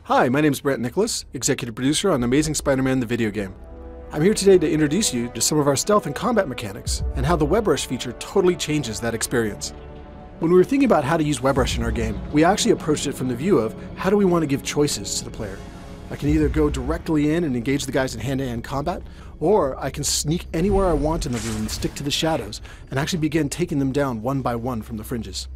Hi, my name is Brent Nicholas, executive producer on Amazing Spider-Man the video game. I'm here today to introduce you to some of our stealth and combat mechanics and how the web rush feature totally changes that experience. When we were thinking about how to use web rush in our game, we actually approached it from the view of how do we want to give choices to the player. I can either go directly in and engage the guys in hand-to-hand combat, or I can sneak anywhere I want in the room and stick to the shadows and actually begin taking them down one by one from the fringes.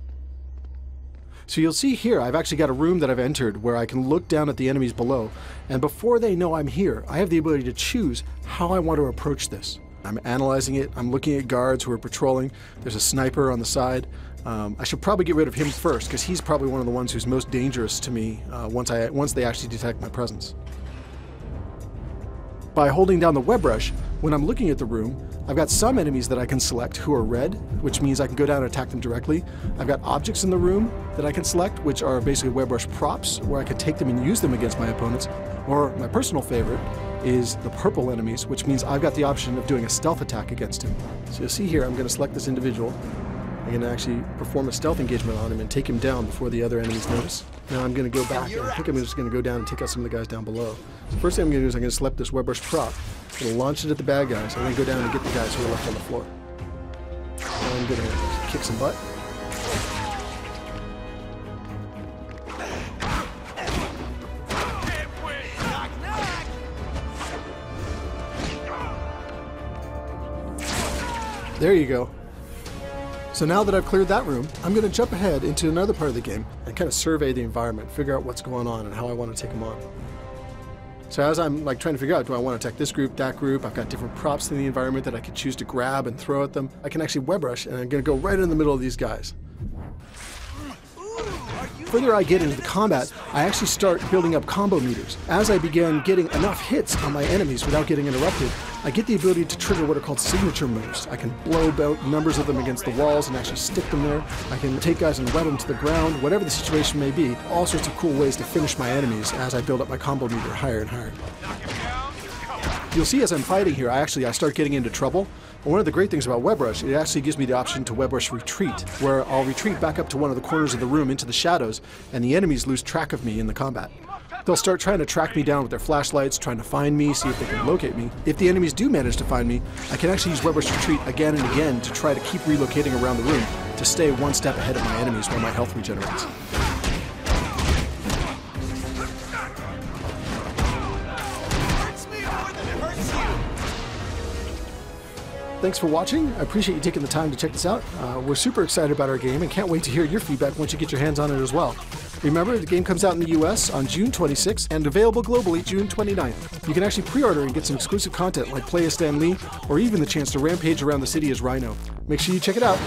So you'll see here I've actually got a room that I've entered where I can look down at the enemies below, and before they know I'm here, I have the ability to choose how I want to approach this. I'm analyzing it, I'm looking at guards who are patrolling, there's a sniper on the side. I should probably get rid of him first because he's probably one of the ones who's most dangerous to me once they actually detect my presence. By holding down the web rush, when I'm looking at the room, I've got some enemies that I can select who are red, which means I can go down and attack them directly. I've got objects in the room that I can select, which are basically web rush props, where I can take them and use them against my opponents. Or my personal favorite is the purple enemies, which means I've got the option of doing a stealth attack against him. So you'll see here, I'm going to select this individual. I'm going to actually perform a stealth engagement on him and take him down before the other enemies notice. Now I'm going to go back, and I think I'm just going to go down and take out some of the guys down below. So first thing I'm going to do is I'm going to select this web rush prop. I'm going to launch it at the bad guys. I'm going to go down and get the guys who are left on the floor. Now I'm going to kick some butt. There you go. So now that I've cleared that room, I'm going to jump ahead into another part of the game and kind of survey the environment, figure out what's going on and how I want to take them on. So as I'm trying to figure out, do I want to attack this group, that group, I've got different props in the environment that I can choose to grab and throw at them. I can actually web rush, and I'm going to go right in the middle of these guys. The further I get into the combat, I actually start building up combo meters. As I begin getting enough hits on my enemies without getting interrupted, I get the ability to trigger what are called signature moves. I can blow about numbers of them against the walls and actually stick them there. I can take guys and web them to the ground, whatever the situation may be. All sorts of cool ways to finish my enemies as I build up my combo meter higher and higher. You'll see as I'm fighting here, I start getting into trouble. And one of the great things about web rush, it actually gives me the option to web rush retreat, where I'll retreat back up to one of the corners of the room into the shadows, and the enemies lose track of me in the combat. They'll start trying to track me down with their flashlights, trying to find me, see if they can locate me. If the enemies do manage to find me, I can actually use web rush retreat again and again to try to keep relocating around the room to stay one step ahead of my enemies while my health regenerates. Thanks for watching. I appreciate you taking the time to check this out. We're super excited about our game and can't wait to hear your feedback once you get your hands on it as well. Remember, the game comes out in the US on June 26th and available globally June 29th. You can actually pre-order and get some exclusive content like Play as Stan Lee or even the chance to rampage around the city as Rhino. Make sure you check it out.